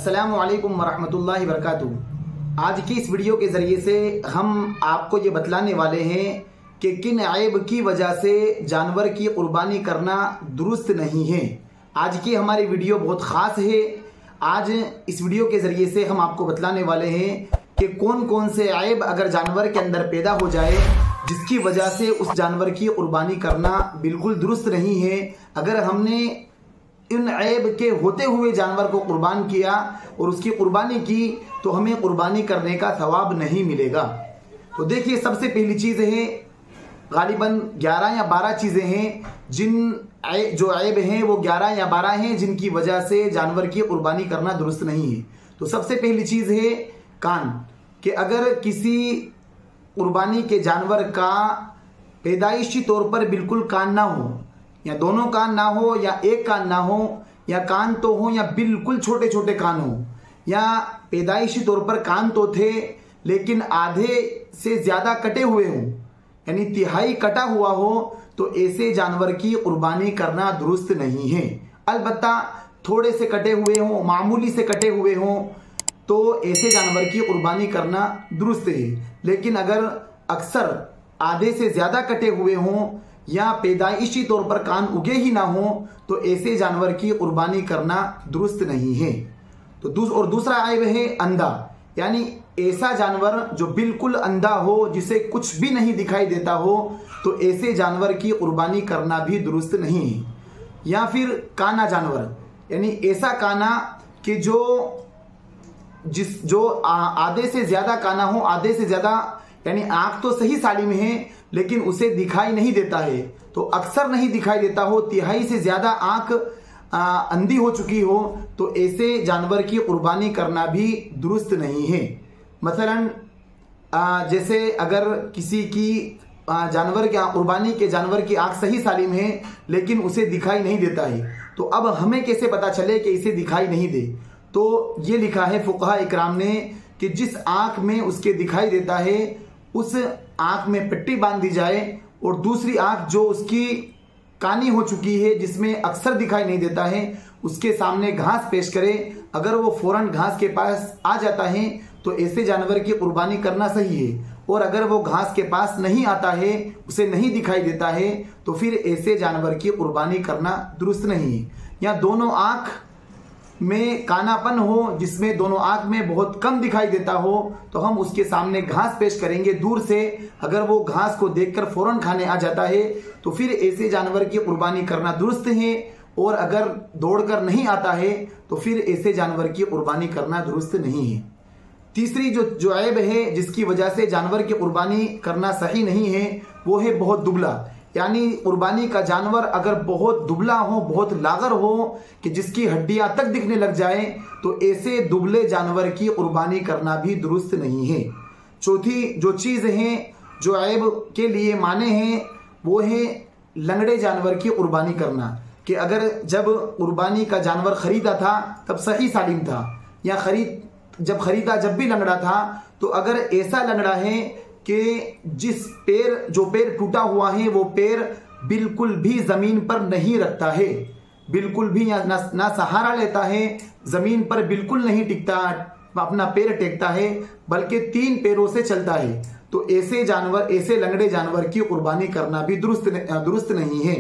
अस्सलामु अलैकुम वरहमतुल्लाहि वबरकातुहू। आज की इस वीडियो के ज़रिए से हम आपको ये बतलाने वाले हैं कि किन ऐब की वजह से जानवर की कुर्बानी करना दुरुस्त नहीं है। आज की हमारी वीडियो बहुत ख़ास है। आज इस वीडियो के ज़रिए से हम आपको बतलाने वाले हैं कि कौन कौन से ऐब अगर जानवर के अंदर पैदा हो जाए जिसकी वजह से उस जानवर की कुर्बानी करना बिल्कुल दुरुस्त नहीं है। अगर हमने इन ऐब के होते हुए जानवर को कुर्बान किया और उसकी कुर्बानी की तो हमें कुर्बानी करने का सवाब नहीं मिलेगा। तो देखिए, सबसे पहली चीज़ है, गालिबन 11 या 12 चीज़ें हैं जो ऐब हैं वो 11 या 12 हैं जिनकी वजह से जानवर की कुर्बानी करना दुरुस्त नहीं है। तो सबसे पहली चीज़ है कान, कि अगर किसी कुर्बानी के जानवर का पैदाइशी तौर पर बिल्कुल कान ना हो, या दोनों कान ना हो, या एक कान ना हो, या कान तो हो या बिल्कुल छोटे छोटे कान हो, या पैदाइशी तौर पर कान तो थे लेकिन आधे से ज़्यादा कटे हुए हों, यानी तिहाई कटा हुआ हो, तो ऐसे जानवर की कुर्बानी करना दुरुस्त नहीं है। अलबत्ता थोड़े से कटे हुए हों, मामूली से कटे हुए हों, तो ऐसे जानवर की कुर्बानी करना दुरुस्त है। लेकिन अगर अक्सर आधे से ज़्यादा कटे हुए हों या पैदाइशी तौर पर कान उगे ही ना हो, तो ऐसे जानवर की कुर्बानी करना दुरुस्त नहीं है। तो दूसरा ऐब है अंधा, यानी ऐसा जानवर जो बिल्कुल अंधा हो, जिसे कुछ भी नहीं दिखाई देता हो, तो ऐसे जानवर की कुर्बानी करना भी दुरुस्त नहीं है। या फिर काना जानवर, यानी ऐसा काना कि जो आधे से ज़्यादा काना हो, आधे से ज़्यादा, यानी आँख तो सही सालिम है लेकिन उसे दिखाई नहीं देता है, तो अक्सर नहीं दिखाई देता हो, तिहाई से ज़्यादा आँख अंधी हो चुकी हो, तो ऐसे जानवर की कुर्बानी करना भी दुरुस्त नहीं है। मसलन जैसे अगर किसी की कुर्बानी के जानवर की आँख सही सालिम है लेकिन उसे दिखाई नहीं देता है, तो अब हमें कैसे पता चले कि इसे दिखाई नहीं दे? तो ये लिखा है फुक़हा इकराम ने कि जिस आँख में उसके दिखाई देता है उस आँख में पट्टी बांध दी जाए, और दूसरी आँख जो उसकी कानी हो चुकी है, जिसमें अक्सर दिखाई नहीं देता है, उसके सामने घास पेश करे। अगर वो फौरन घास के पास आ जाता है तो ऐसे जानवर की कुर्बानी करना सही है, और अगर वो घास के पास नहीं आता है, उसे नहीं दिखाई देता है, तो फिर ऐसे जानवर की कुर्बानी करना दुरुस्त नहीं है। या दोनों आँख में कानापन हो, जिसमें दोनों आँख में बहुत कम दिखाई देता हो, तो हम उसके सामने घास पेश करेंगे दूर से। अगर वो घास को देखकर फौरन खाने आ जाता है तो फिर ऐसे जानवर की कुर्बानी करना दुरुस्त है, और अगर दौड़कर नहीं आता है तो फिर ऐसे जानवर की कुर्बानी करना दुरुस्त नहीं है। तीसरी जो ऐब है जिसकी वजह से जानवर की कुर्बानी करना सही नहीं है, वो है बहुत दुबला, यानी कुर्बानी का जानवर अगर बहुत दुबला हो, बहुत लागर हो कि जिसकी हड्डियां तक दिखने लग जाए, तो ऐसे दुबले जानवर की कुर्बानी करना भी दुरुस्त नहीं है। चौथी जो चीज़ है जो ऐब के लिए माने हैं, वो है लंगड़े जानवर की कुर्बानी करना, कि अगर जब कुर्बानी का जानवर खरीदा था तब सही सालिम था, या जब खरीदा जब भी लंगड़ा था, तो अगर ऐसा लंगड़ा है कि जो पैर टूटा हुआ है वो पैर बिल्कुल भी ज़मीन पर नहीं रखता है, बिल्कुल भी ना सहारा लेता है, ज़मीन पर बिल्कुल नहीं टिकता, अपना पैर टेकता है, बल्कि 3 पैरों से चलता है, तो ऐसे लंगड़े जानवर की कुर्बानी करना भी दुरुस्त नहीं है।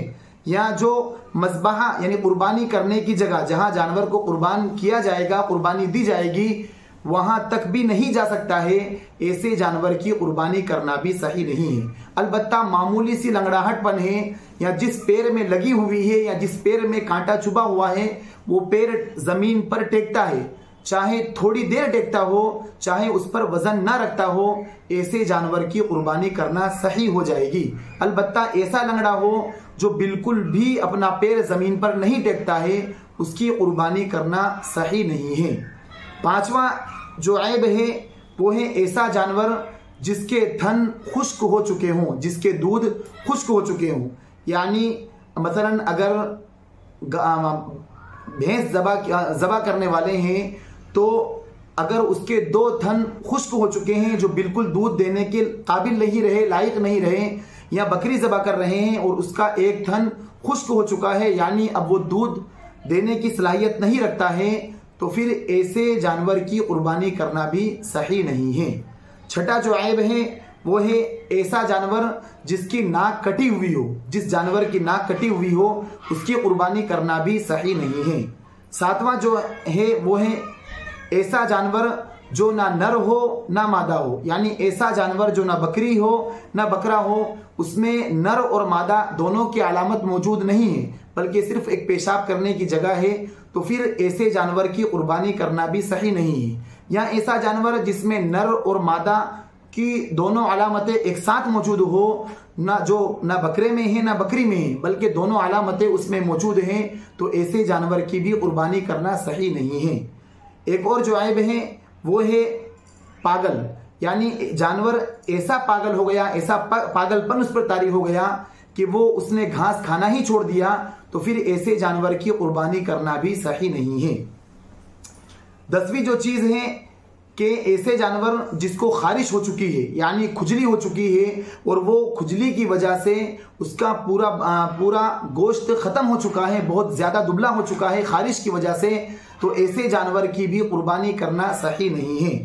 या जो मज़बहा, यानी कुर्बानी करने की जगह जहां जानवर को कुर्बान किया जाएगा, कुर्बानी दी जाएगी, वहां तक भी नहीं जा सकता है, ऐसे जानवर की कुर्बानी करना भी सही नहीं है। अलबत्ता मामूली सी लंगड़ाहटपन है, या जिस पैर में लगी हुई है, या जिस पैर में कांटा चुभा हुआ है, वो पैर जमीन पर टेकता है, चाहे थोड़ी देर टेकता हो, चाहे उस पर वजन ना रखता हो, ऐसे जानवर की कुर्बानी करना सही हो जाएगी। अलबत्ता ऐसा लंगड़ा हो जो बिल्कुल भी अपना पैर जमीन पर नहीं टेकता है, उसकी कुर्बानी करना सही नहीं है। 5वां जो ऐब है वो है ऐसा जानवर जिसके थन खुश्क हो चुके हों, जिसके दूध खुश्क हो चुके हों, यानी मसलन अगर भैंस ज़बा करने वाले हैं, तो अगर उसके 2 थन खुश्क हो चुके हैं जो बिल्कुल दूध देने के काबिल नहीं रहे, लायक नहीं रहे, या बकरी ज़बा कर रहे हैं और उसका एक थन खुश्क हो चुका है, यानी अब वो दूध देने की सलाहियत नहीं रखता है, तो फिर ऐसे जानवर की कुर्बानी करना भी सही नहीं है। छठा जो ऐब है वो है ऐसा जानवर जिसकी नाक कटी हुई हो, जिस जानवर की नाक कटी हुई हो उसकी कुर्बानी करना भी सही नहीं है। सातवां जो है वो है ऐसा जानवर जो ना नर हो ना मादा हो, यानी ऐसा जानवर जो ना बकरी हो ना बकरा हो, उसमें नर और मादा दोनों की अलामत मौजूद नहीं है बल्कि सिर्फ एक पेशाब करने की जगह है, तो फिर ऐसे जानवर की कुर्बानी करना भी सही नहीं है। या ऐसा जानवर जिसमें नर और मादा की दोनों अलामतें एक साथ मौजूद हो, ना बकरे में है ना बकरी में है बल्कि दोनों अलामतें उसमें मौजूद हैं, तो ऐसे जानवर की भी कुर्बानी करना सही नहीं है। एक और जो ऐब है वो है पागल, यानी जानवर ऐसा पागल हो गया, ऐसा पागलपन उस पर तारी हो गया कि वो उसने घास खाना ही छोड़ दिया, तो फिर ऐसे जानवर की कुर्बानी करना भी सही नहीं है। 10वीं जो चीज है कि ऐसे जानवर जिसको खारिश हो चुकी है, यानी खुजली हो चुकी है और वो खुजली की वजह से उसका पूरा गोश्त खत्म हो चुका है, बहुत ज्यादा दुबला हो चुका है खारिश की वजह से, तो ऐसे जानवर की भी कुर्बानी करना सही नहीं है।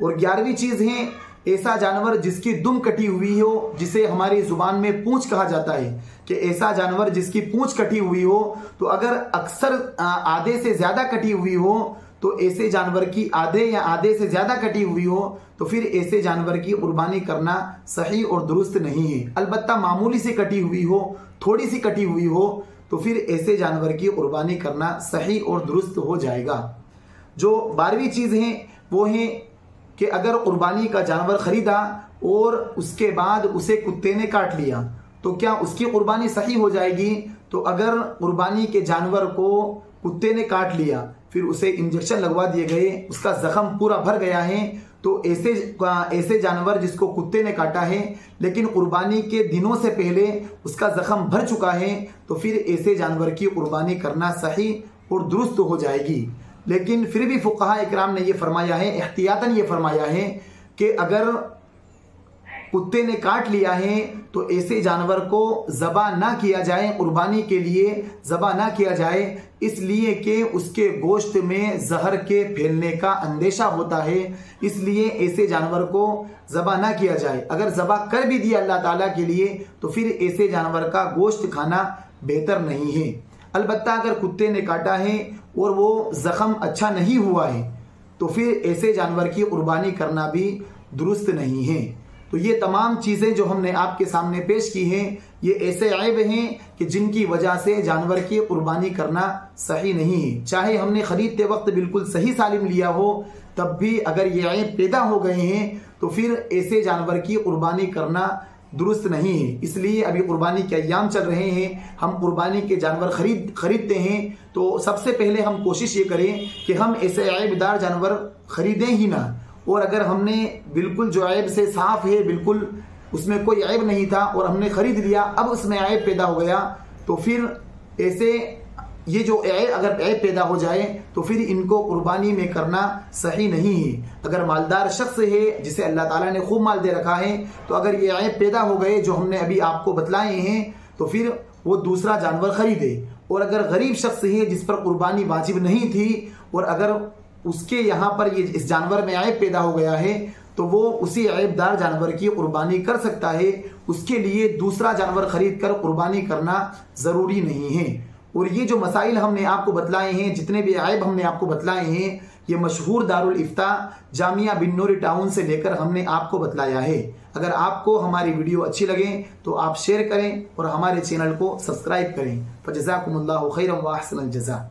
और 11वीं चीज है ऐसा जानवर जिसकी दुम कटी हुई हो, जिसे हमारी जुबान में पूंछ कहा जाता है, कि ऐसा जानवर जिसकी पूंछ कटी हुई हो, तो अगर अक्सर आधे से ज्यादा कटी हुई हो, तो ऐसे जानवर की आधे या आधे से ज्यादा कटी हुई हो, तो फिर ऐसे जानवर की कुर्बानी करना सही और दुरुस्त नहीं है। अलबत्ता मामूली सी कटी हुई हो, थोड़ी सी कटी हुई हो, तो फिर ऐसे जानवर की कुर्बानी करना सही और दुरुस्त हो जाएगा। जो 12वीं चीज है वो है कि अगर कुर्बानी का जानवर खरीदा और उसके बाद उसे कुत्ते ने काट लिया, तो क्या उसकी कुर्बानी सही हो जाएगी? तो अगर कुर्बानी के जानवर को कुत्ते ने काट लिया, फिर उसे इंजेक्शन लगवा दिए गए, उसका जख्म पूरा भर गया है, तो ऐसे जानवर जिसको कुत्ते ने काटा है लेकिन कुर्बानी के दिनों से पहले उसका जख्म भर चुका है, तो फिर ऐसे जानवर की कुर्बानी करना सही और दुरुस्त हो जाएगी। लेकिन फिर भी फुक़हा इकराम ने यह फरमाया है, एहतियातन ये फरमाया है कि अगर कुत्ते ने काट लिया है तो ऐसे जानवर को ज़बा ना किया जाए, कुर्बानी के लिए ज़बा ना किया जाए, इसलिए कि उसके गोश्त में जहर के फैलने का अंदेशा होता है, इसलिए ऐसे जानवर को ज़बा ना किया जाए। अगर ज़बा कर भी दिया अल्लाह ताला के लिए, तो फिर ऐसे जानवर का गोश्त खाना बेहतर नहीं है। अलबत्ता अगर कुत्ते ने काटा है और वो जख्म अच्छा नहीं हुआ है, तो फिर ऐसे जानवर की कुर्बानी करना भी दुरुस्त नहीं है। तो ये तमाम चीज़ें जो हमने आपके सामने पेश की हैं, ये ऐसे ऐब हैं कि जिनकी वजह से जानवर की कुर्बानी करना सही नहीं है। चाहे हमने खरीदते वक्त बिल्कुल सही सालिम लिया हो, तब भी अगर ये ऐब पैदा हो गए हैं तो फिर ऐसे जानवर की कुर्बानी करना दुरुस्त नहीं है। इसलिए अभी कुर्बानी के अय्याम चल रहे हैं, हम कुर्बानी के जानवर खरीदते हैं, तो सबसे पहले हम कोशिश ये करें कि हम ऐसे ऐबदार जानवर खरीदें ही ना। और अगर हमने बिल्कुल जो ऐब से साफ है, बिल्कुल उसमें कोई ऐब नहीं था और हमने खरीद लिया, अब उसमें ऐब पैदा हो गया, तो फिर ऐसे ये जो अगर ऐब पैदा हो जाए तो फिर इनको कुर्बानी में करना सही नहीं है। अगर मालदार शख्स है जिसे अल्लाह ताला ने खूब माल दे रखा है, तो अगर ये ऐब पैदा हो गए जो हमने अभी आपको बतलाए हैं, तो फिर वो दूसरा जानवर खरीदे। और अगर गरीब शख्स है जिस पर कुर्बानी वाजिब नहीं थी और अगर उसके यहाँ पर ये इस जानवर में ऐब पैदा हो गया है, तो वो उसी ऐबदार जानवर की कुर्बानी कर सकता है। उसके लिए दूसरा जानवर खरीद कर कुर्बानी करना ज़रूरी नहीं है। और ये जो मसाइल हमने आपको बतलाए हैं, जितने भी ऐब हमने आपको बतलाए हैं, ये मशहूर दारुल इफ्ता जामिया बिन नूरी टाउन से लेकर हमने आपको बतलाया है। अगर आपको हमारी वीडियो अच्छी लगे तो आप शेयर करें और हमारे चैनल को सब्सक्राइब करें। फजज़ाकुमुल्लाहु खैरन व अहसनल जज़ा।